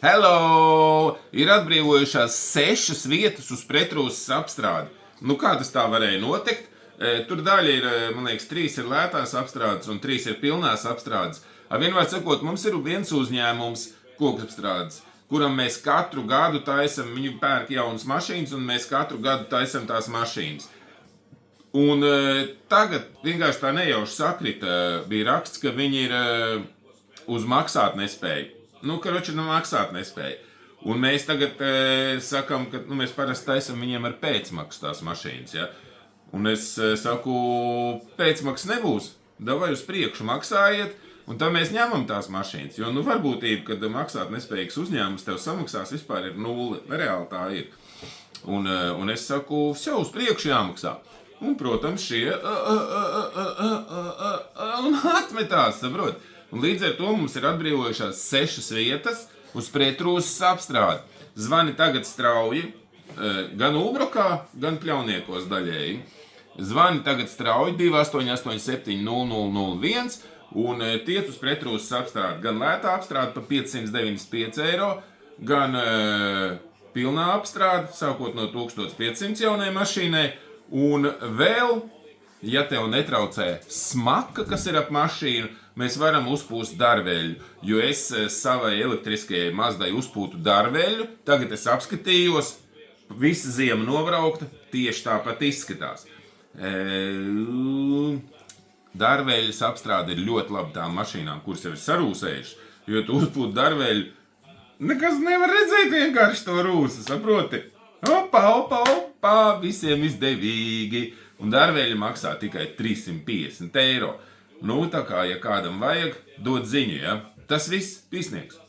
Hello! Ir atbrīvojušās 6 vietas uz pretrūsas apstrādi. Nu, kā tas tā varēja notikt? Tur daļa ir, man liekas, 3 ir lētās apstrādes un 3 ir pilnās apstrādes. Vienmēr sakot, mums ir viens uzņēmums, kokapstrādes, kuram mēs katru gadu taisam, viņi pērk jaunas mašīnas un mēs katru gadu taisam tās mašīnas. Un tagad vienkārši tā nejauši sakrita, bija raksts, ka viņi ir uz maksāt nespēju. Nu, maksāt nespēju. Un mēs tagad sakam, ka mēs parasti taisam viņiem ar pēcmaksu tās mašīnas. Ja? Un es saku, pēcmaks nebūs, davai uz priekšu maksājiet, un tad mēs ņemam tās mašīnas. Jo varbūtība, kad maksāt nespējīgs uzņēmums tev samaksās, vispār ir 0. Reāli tā ir. Un es saku, uz priekšu jāmaksā. Un, protams, šie un atmetās, saprot. Un līdz ar to mums ir atbrīvojušās 6 vietas uz pretrūsas apstrādi. Zvani tagad strauji, gan Ulbrokā, gan Pļauniekos daļēji. Zvani tagad strauji 2887 0001 un tiec uz pretrūsas apstrādi. Gan lētā apstrāde pa 595 eiro, gan pilnā apstrāde, sākot no 1500 jaunai mašīnai. Un vēl, ja tev netraucē smaka, kas ir ap mašīnu, mēs varam uzpūst dārveļu, jo es savai elektriskajai Mazdai uzpūtu dārveļu, tagad es apskatījos, visa ziema nobraukta, tieši tāpat izskatās. Dārveļas apstrāde ir ļoti labi tām mašīnām, kuras jau ir sarūsējušas, jo tu uzpūti dārveļu, nekas nevar redzēt vienkārši to rūsu, saproti? Opa, visiem izdevīgi, un dārveļa maksā tikai 350 eiro. Nu, tā kā, ja kādam vajag, dod ziņu, ja? Tas viss, pīsnieks.